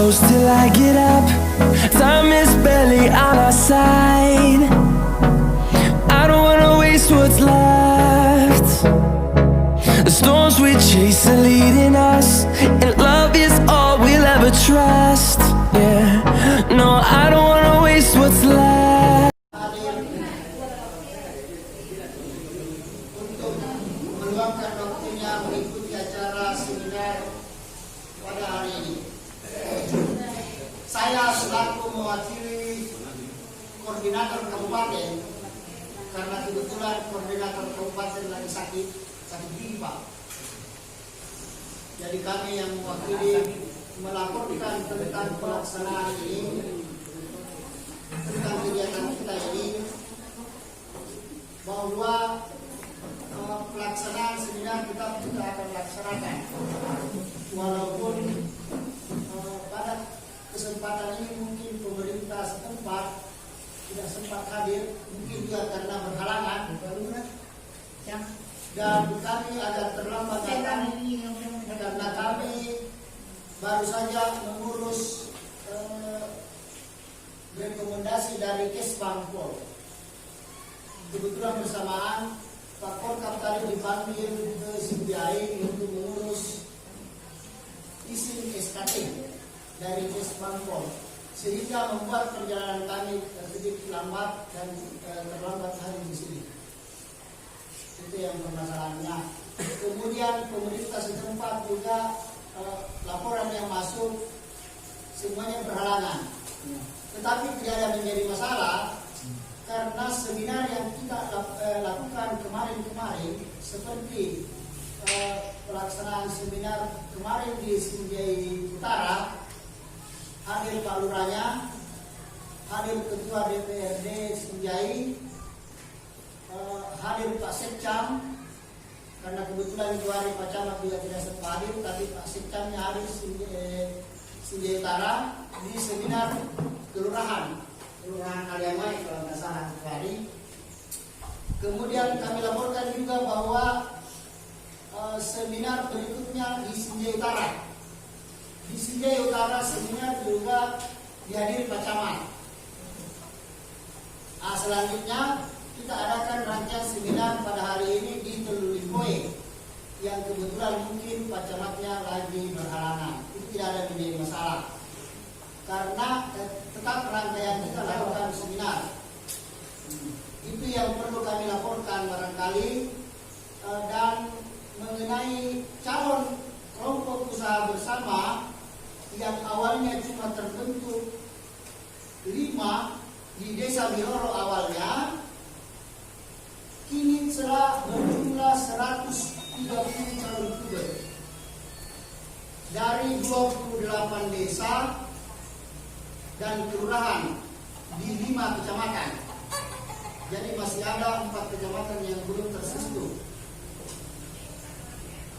close till I get up. Time is barely on our side. I don't wanna waste what's left. The storms we chase are leading us, and love is all we'll ever trust. Yeah, no, I don't wanna waste what's left. Untuk meluangkan waktunya mengikuti acara seminar pada hari ini. Saya selaku mewakili koordinator kabupaten, karena kebetulan koordinator kabupaten lagi sakit gigi Pak. Jadi kami yang mewakili melaporkan tentang pelaksanaan ini, tentang kegiatan kita ini, bahwa pelaksanaan seminar kita akan laksanakan, walaupun pada kesempatan ini mungkin pemerintah setempat tidak sempat hadir, mungkin juga karena berhalangan, dan kami agak terlambat datang karena kami baru saja mengurus rekomendasi dari Kesbangpol. Kebetulan bersamaan Pak Porkap tadi dipanggil ke Sinjai untuk mengurus izin SKT dari Kesbangpol, sehingga membuat perjalanan kami sedikit lambat dan terlambat hari di sini. Itu yang permasalahannya. Kemudian pemerintah setempat juga laporan yang masuk semuanya berhalangan. Tetapi tidak ada menjadi masalah, karena seminar yang kita lakukan kemarin-kemarin, seperti pelaksanaan seminar kemarin di Sinjai Utara, hadir Pak Lurahnya, hadir Ketua DPRD Sinjai, hadir Pak Sekcam, karena kebetulan itu hari Pak Camat juga tidak sempat hadir, tapi Pak Sekcamnya hadir Sinjai Utara di seminar kelurahan Aliamai kalau nggak salah hari. Kemudian kami laporkan juga bahwa seminar berikutnya di Sinjai Utara. Di Sinjai Utara seminar juga dihadiri Pak Camat. Selanjutnya kita adakan rangkaian seminar pada hari ini di Telulimpoe, yang kebetulan mungkin Pak Camatnya lagi berhalangan. Itu tidak ada menjadi masalah, karena tetap rangkaian kita lakukan seminar. Itu yang perlu kami laporkan barangkali. Dan mengenai calon kelompok usaha bersama yang awalnya cuma terbentuk 5 di Desa Bihoro awalnya, kini telah berjumlah 130 calon youtuber dari 28 desa dan kelurahan di 5 kecamatan. Jadi masih ada 4 kecamatan yang belum tersentuh.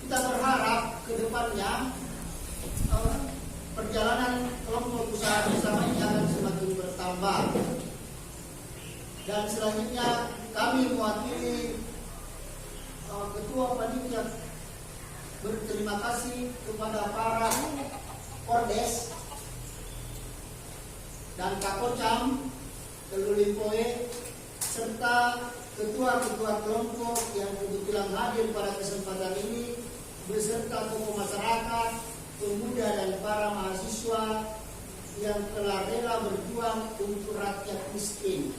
Kita berharap ke depannya perjalanan kelompok usaha bersama ini akan semakin bertambah. Dan selanjutnya kami mewakili Ketua Panitia berterima kasih kepada para Kordes dan Kakocam Telulimpoe, serta ketua-ketua kelompok yang kebetulan hadir pada kesempatan ini, beserta tokoh masyarakat, pemuda dan para mahasiswa yang telah rela berjuang untuk rakyat miskin.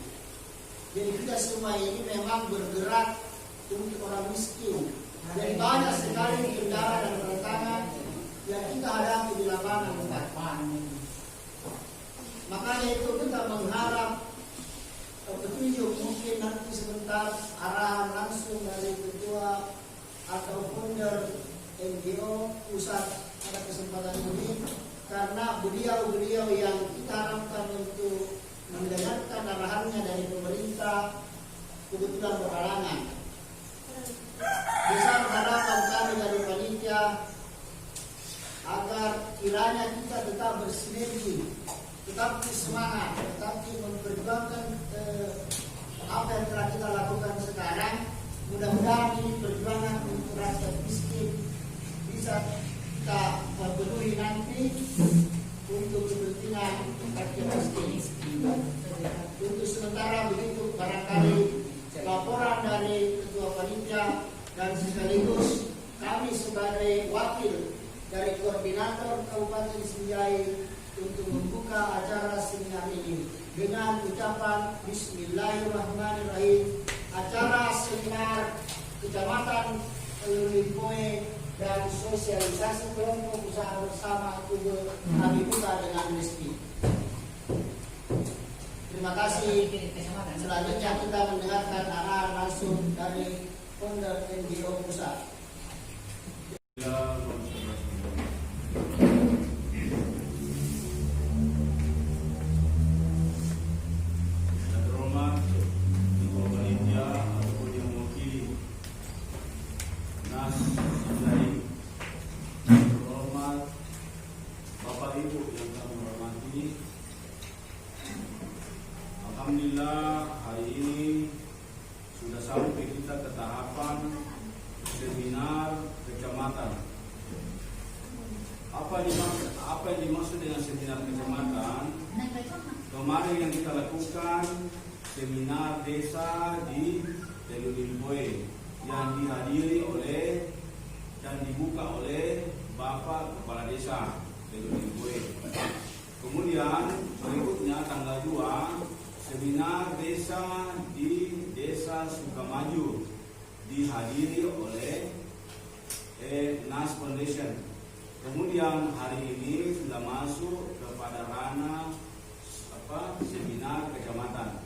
Jadi kita semua ini memang bergerak untuk orang miskin. Dan banyak sekali kendala dan tantangan yang kita hadapi di lapangan. Makanya itu kita mengharap petunjuk, mungkin nanti sebentar arahan langsung dari ketua atau founder NGO pusat pada kesempatan ini, karena beliau-beliau yang kita harapkan untuk mendengarkan arahannya dari pemerintah kebetulan berhalangan. Besar harapan kami dari panitia agar kiranya kita tetap bersinergi, tetap semangat, tetap memperjuangkan apa yang telah kita lakukan sekarang. Mudah-mudahan ini perjuangan untuk rakyat miskin bisa kita penuhi nanti untuk Untuk sementara begitu, barangkali laporan dari Ketua Panitia dan sekaligus kami sebagai wakil dari Koordinator Kabupaten Sinjai untuk membuka acara seminar ini dengan ucapan Bismillahirrahmanirrahim. Acara seminar Kecamatan Limpoe dan sosialisasi kelompok usaha bersama Kubur kami buka dengan resmi. Terima kasih. Selanjutnya kita mendengarkan arahan langsung dari founder NGO Pusat. Alhamdulillah, hari ini sudah sampai kita ke tahapan seminar kecamatan. Apa yang dimaksud dengan seminar kecamatan? Kemarin yang kita lakukan seminar desa di Telu Limpoe yang dihadiri oleh dan dibuka oleh Bapak Kepala Desa Telu Limpoe. Kemudian berikutnya tanggal 2 seminar desa di Desa Sukamaju dihadiri oleh NAS Foundation. Kemudian hari ini sudah masuk kepada ranah seminar kecamatan.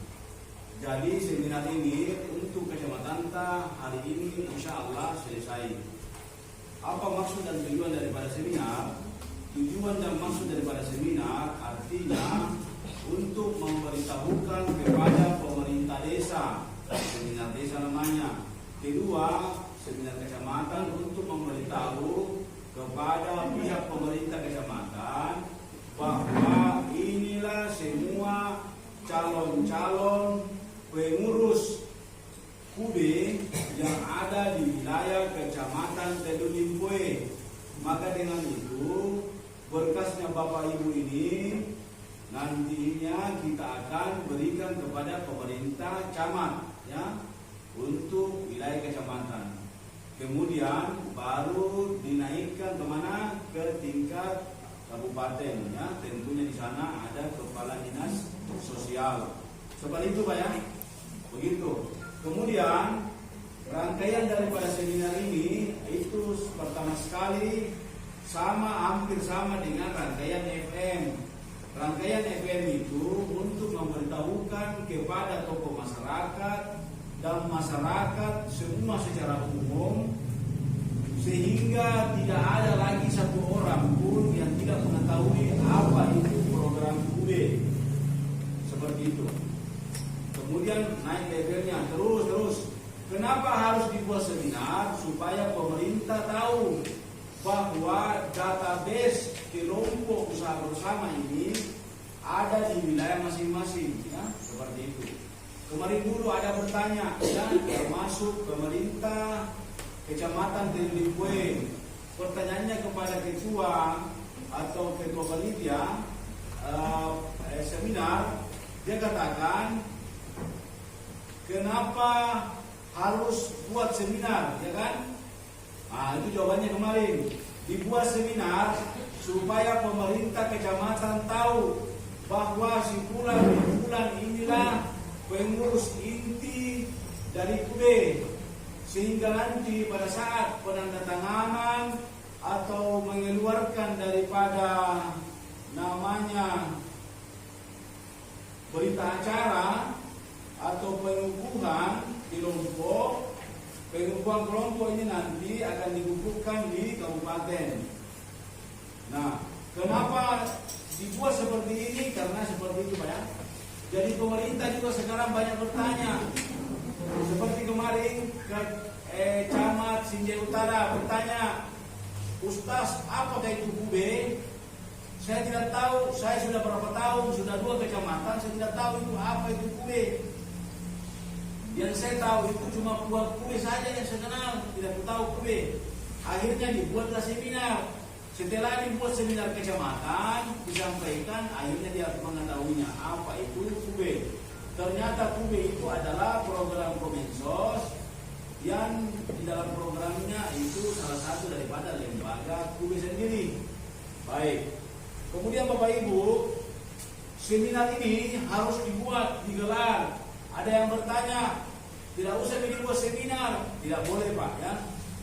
Jadi seminar ini untuk kecamatan hari ini insya Allah selesai. Apa maksud dan tujuan daripada seminar? Tujuan dan maksud daripada seminar artinya untuk memberitahukan kepada pemerintah desa, seminar desa namanya. Kedua, seminar kecamatan untuk memberitahu kepada pihak pemerintah kecamatan bahwa inilah semua calon-calon pengurus QB yang ada di wilayah kecamatan Telu Limpoe. Maka dengan itu berkasnya Bapak Ibu ini nantinya kita akan berikan kepada pemerintah camat ya untuk wilayah kecamatan. Kemudian baru dinaikkan kemana? Ke tingkat kabupaten ya. Tentunya di sana ada kepala dinas sosial. Seperti itu Pak ya. Begitu. Kemudian rangkaian daripada seminar ini itu pertama sekali hampir sama dengan rangkaian FM. Rangkaian FM itu untuk memberitahukan kepada tokoh masyarakat dan masyarakat semua secara umum sehingga tidak ada lagi satu orang pun yang tidak mengetahui apa itu program QB. Seperti itu. Kemudian naik levelnya terus. Kenapa harus dibuat seminar? Supaya pemerintah tahu bahwa database kelompok usaha bersama ini ada di wilayah masing-masing ya, seperti itu. Kemarin dulu ada bertanya ya, termasuk pemerintah kecamatan Telu Limpoe. Pertanyaannya kepada ketua atau ketua panitia seminar, dia katakan kenapa harus buat seminar ya kan? Itu jawabannya kemarin. Dibuat seminar supaya pemerintah kecamatan tahu bahwa si bulan inilah pengurus inti dari QB. Sehingga nanti pada saat penandatanganan atau mengeluarkan daripada namanya berita acara atau pengukuhan kelompok ini nanti akan dikukuhkan di kabupaten. Nah, kenapa dibuat seperti ini? Karena seperti itu Pak ya. Jadi pemerintah juga sekarang banyak bertanya. Seperti kemarin Camat Sinjai Utara bertanya, Ustaz, apakah itu QB? Saya tidak tahu, saya sudah berapa tahun, sudah 2 kecamatan, saya tidak tahu itu apa itu QB. Yang saya tahu itu cuma buat QB saja yang saya kenal, tidak tahu QB. Akhirnya dibuatlah seminar. Setelah dibuat seminar kecamatan, disampaikan, akhirnya dia mengetahuinya apa itu KUBE. Ternyata KUBE itu adalah program Kemensos yang di dalam programnya itu salah satu daripada lembaga KUBE sendiri. Baik. Kemudian Bapak Ibu, seminar ini harus digelar. Ada yang bertanya, tidak usah dibuat seminar. Tidak boleh Pak ya.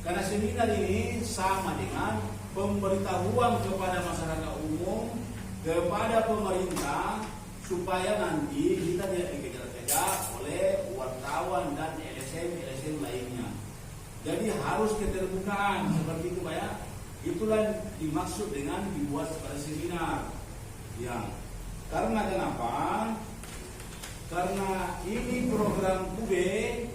Karena seminar ini sama dengan pemberitahuan kepada masyarakat umum, kepada pemerintah, supaya nanti kita tidak dikejar-kejar oleh wartawan dan LSM lainnya. Jadi harus keterbukaan seperti itu Pak ya. Itulah dimaksud dengan dibuat pada seminar. Ya. Karena kenapa? Karena ini program KUBE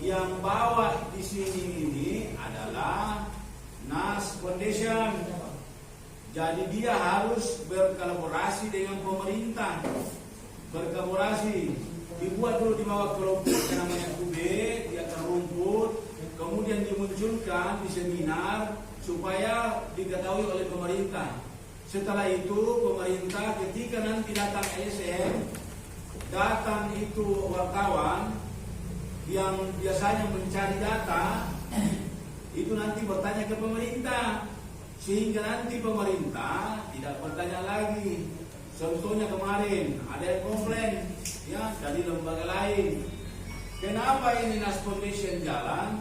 yang bawa di sini ini adalah NAS Foundation. Jadi dia harus berkolaborasi dengan pemerintah. Berkolaborasi. Dibuat dulu di bawah kelompok yang namanya KUBE, dia terumput, kemudian dimunculkan di seminar supaya diketahui oleh pemerintah. Setelah itu pemerintah ketika nanti datang LSM, datang itu wartawan yang biasanya mencari data, itu nanti bertanya ke pemerintah, sehingga nanti pemerintah tidak bertanya lagi. Contohnya kemarin ada yang komplain ya dari lembaga lain, kenapa ini NAS Foundation jalan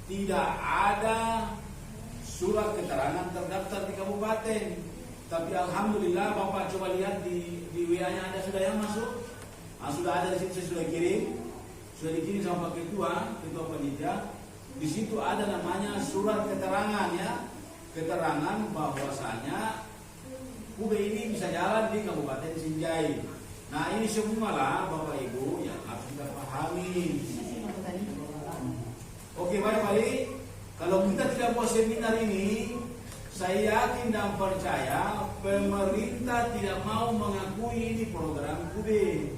tidak ada surat keterangan terdaftar di kabupaten. Tapi alhamdulillah Bapak coba lihat di WA-nya ada sudah yang masuk. Sudah ada di situ, saya sudah kirim. Sudah dikirim sama Pak Ketua Panitia. Di situ ada namanya surat keterangan ya. Keterangan bahwasanya KUBE ini bisa jalan di Kabupaten Sinjai. Nah, ini semua lah Bapak Ibu yang harus kita pahami. Oke, baik. Kalau kita tidak buat seminar ini, saya yakin dan percaya pemerintah tidak mau mengakui ini program KUBE.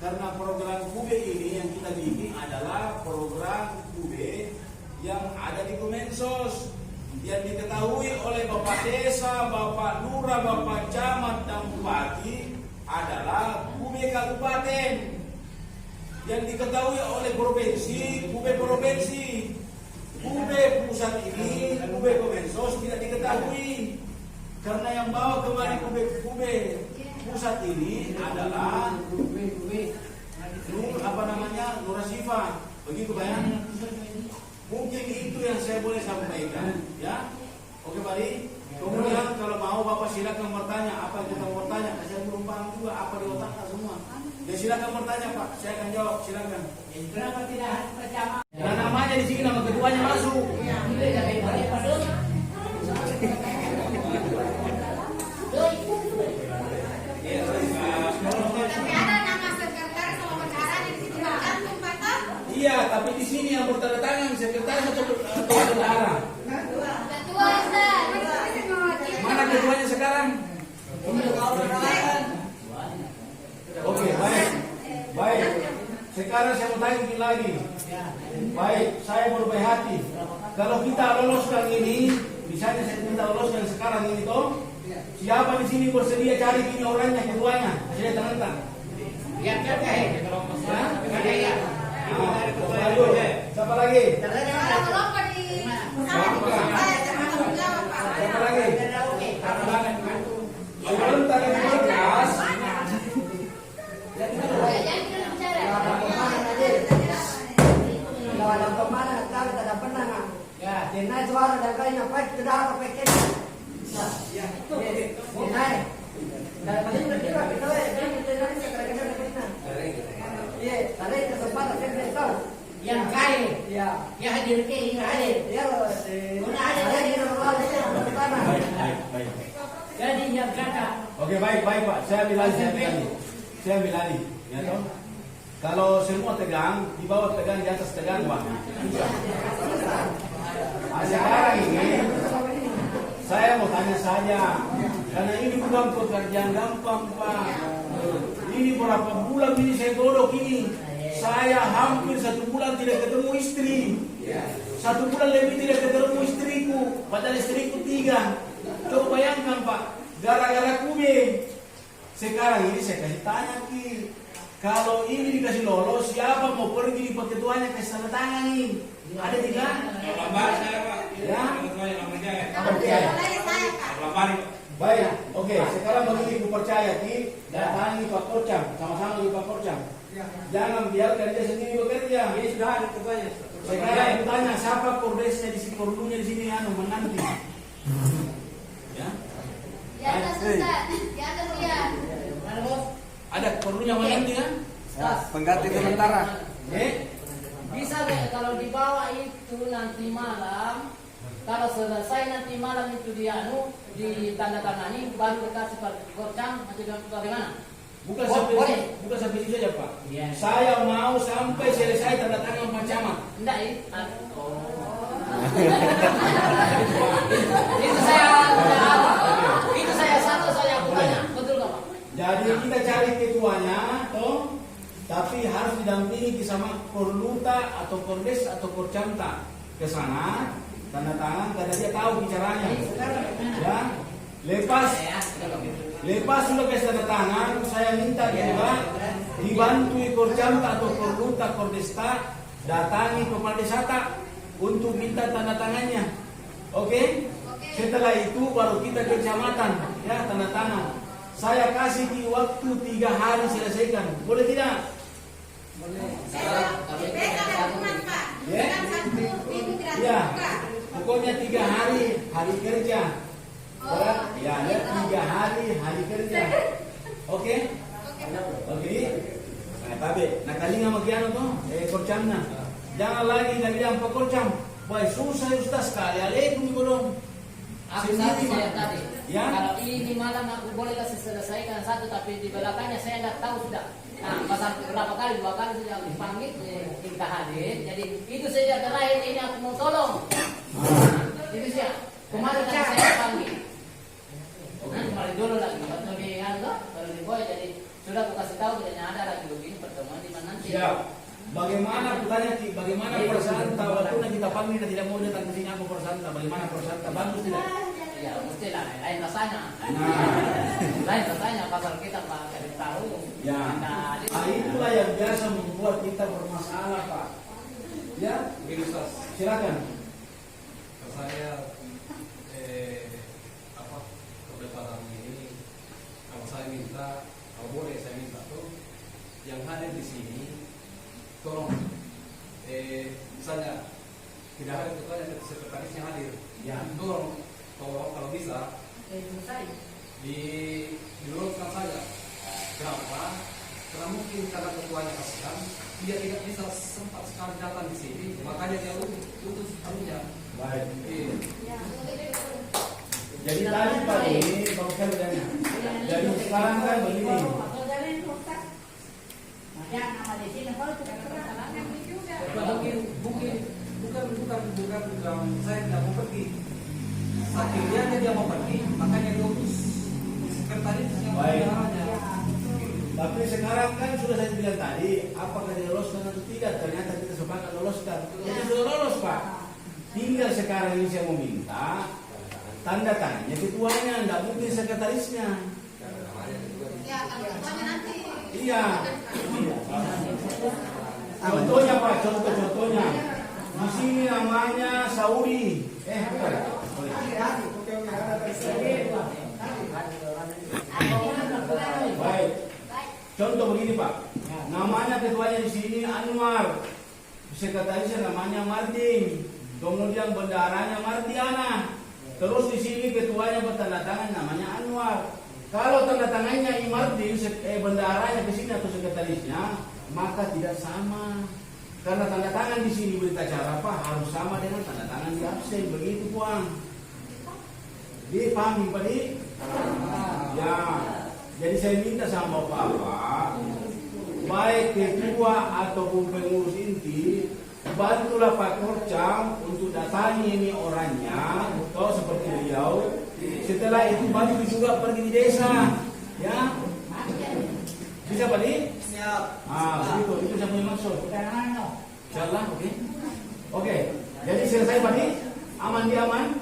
Karena program KUBE ini yang kita bikin adalah program KUBE yang ada di Kemensos, yang diketahui oleh Bapak Desa, Bapak Lurah, Bapak Camat dan Bupati adalah KUBE Kabupaten. Yang diketahui oleh provinsi, KUBE provinsi. KUBE pusat ini, KUBE Kemensos tidak diketahui. Karena yang bawa kemari KUBE pusat ini adalah Nur Asifa. Begitu Pak ya? Mungkin itu yang saya boleh sampaikan ya. Oke Pak Di. Kemudian kalau mau Bapak silakan bertanya apa yang kita mau bertanya. Saya belum paham juga apa di otaknya semua. Ya silakan bertanya Pak, saya akan jawab, silakan. Kenapa tidak percaya? Nah, namanya di sini nama ketuanya masuk. Tapi ada nama sekretaris sama bendahara di situ tergantung Pak Tom. Iya, tapi di sini yang bertanda tangan sekretaris atau bendahara. Ketua Ustaz. Mana ketuanya sekarang? Oke, baik. Sekarang saya mau tanya lagi. Baik, saya berbaik hati. Kalau kita loloskan ini, misalnya saya minta loloskan sekarang ini toh, siapa di sini bersedia cari ini orangnya, ketuanya? Saya tantang. Ya. Siapa lagi? Siapa lagi? Sebelum tadi berkas. Denai suara dan kalinya baik sudah apa pakai? Ya, denai. Dan paling berkira kita denai sekarang kita kita. Iya, tadi kesempatan kita tahu. Yang kaya, Ya, ya hadir ke ini hadir. ya. Mana ada Ada lagi di rumah sana. Baik. jadi yang kata Oke, baik Pak. Saya ambil alih. Ya toh. Kalau semua tegang, di bawah tegang, di atas tegang, Pak. Nah, sekarang ini saya mau tanya saja, karena ini bukan pekerjaan gampang, Pak. Ini berapa bulan ini saya godok ini. Saya hampir 1 bulan tidak ketemu istri. 1 bulan lebih tidak ketemu istriku, padahal istriku 3. Coba bayangkan Pak, gara-gara kubing. Sekarang ini saya kasih tanya Ki, kalau ini dikasih lolos, siapa mau pergi di ketuanya kasih tanda tangan nih? Ada tidak? Lambar saya Pak. Ya. Ketuanya lambar saya. Kalau tidak boleh saya Pak. Lambar. Baik, oke. Sekarang begini, ku percaya Ki, datangi Pak Korcam, sama-sama di Pak Korcam. Jangan biarkan dia sendiri bekerja. Ini sudah ada ketuanya. Sekarang aku tanya, siapa kordesnya di sini, kordunya di sini, menanti? Ya, Di atas Ustaz. Di atas dia. ada kordunya menanti kan? Pengganti sementara. Bisa deh kalau dibawa itu nanti malam, kalau selesai nanti malam itu ditandatangani baru dikasih Pak Korcam atau bagaimana? Bukan Boleh. sampai situ saja Pak. Iya. Saya mau sampai selesai tanda tangan Pak Camat. Enggak ini. Itu saya itu saya satu saya aku tanya, betul nggak Pak? Jadi kita cari ketuanya, toh, tapi harus didampingi sama Korluta atau Kordes atau Korcamta ke sana tanda tangan karena dia tahu bicaranya. Ya, lepas sudah kasih tanda tangan, saya minta juga dibantu Korcamta atau Korluta Kordesta datangi kepala desata untuk minta tanda tangannya. Oke? Setelah itu baru kita ke kecamatan, ya tanda tangan. Saya kasih di waktu 3 hari selesaikan. Boleh tidak? Beda hukuman Pak. Ya. Kan 1 minggu tidak Ya. dibuka. Pokoknya 3 hari kerja. Oh, Ya, 3 hari kerja. Oke? Oke. Nah, tapi nakalinga magiano to, Korcamna. Jangan lagi bilang Pak Korcam. Boy, susah Ustaz sekali. Alaikum belum. Aku satu saya tadi. Ya. Kalau ini malam aku boleh kasih selesaikan satu, tapi di belakangnya saya tidak tahu sudah. Nah, pasal berapa kali, 2 kali sudah dipanggil, kita hadir. Jadi itu saja terakhir ini aku mau tolong. Itu sih. Kemarin kan saya panggil. Kemarin dulu lagi, waktu di baru di boy. Jadi sudah aku kasih tahu tidak ada lagi begini pertemuan di mana nanti. Siap. Bagaimana aku tanya Ki, bagaimana perasaan waktu kita panggil dan tidak mau datang ke sini apa perasaan? Bagaimana perasaan? Bagus tidak? Ya mesti lah, lain rasanya. Nah, Lain rasanya pasal kita Pak cari tahu. ya. Itulah yang biasa membuat kita bermasalah Pak. Ya, Begini Ustaz. silakan. Saya kedepan ini kalau saya minta, kalau boleh saya minta tuh yang hadir di sini tolong misalnya tidak ada ketuanya sekretarisnya hadir, Ya. tolong kalau bisa diluruskan saja. Kenapa? Karena mungkin karena ketuanya kasihan, dia tidak bisa sempat sekali datang di sini, makanya dia utus anunya. Baik. Ya. Jadi tadi Pak ini bagus sekali tanya. Jadi sekarang kan begini. Bukan saya tidak mau pergi. Saking dia mau pergi, makanya dia utus sekretaris yang Baik. mengarahnya. Tapi sekarang kan sudah saya bilang tadi, apakah diloloskan atau tidak? Ternyata kita sepakat loloskan. Jadi sudah lolos Pak. Tinggal sekarang ini saya mau minta tanda tangannya ketuanya, tidak mungkin sekretarisnya. Ya, kalau ketuanya nanti. Iya. Contohnya Pak, contohnya. Di sini namanya Sauri. Bukan. Baik. Contoh begini Pak. Namanya ketuanya di sini Anwar. Sekretarisnya namanya Martin. Kemudian bendaharanya Martiana. Terus di sini ketuanya bertanda tangan namanya Anwar. Kalau tanda tangannya Martin, bendaharanya ke sini atau sekretarisnya, maka tidak sama. Karena tanda tangan di sini berita acara Pak harus sama dengan tanda tangan di absen, begitu Puang. Dipahami Pak Di? Ya. Jadi saya minta sama Bapak, baik ketua ataupun pengurus inti, bantulah Pak Korcam untuk datangi ini orangnya, atau seperti beliau. Setelah itu bantu juga pergi di desa, ya. Bisa Pak Di? Siap. Begitu, itu saya punya maksud. Insyaallah, oke. Oke, jadi selesai Pak Di? Aman di aman?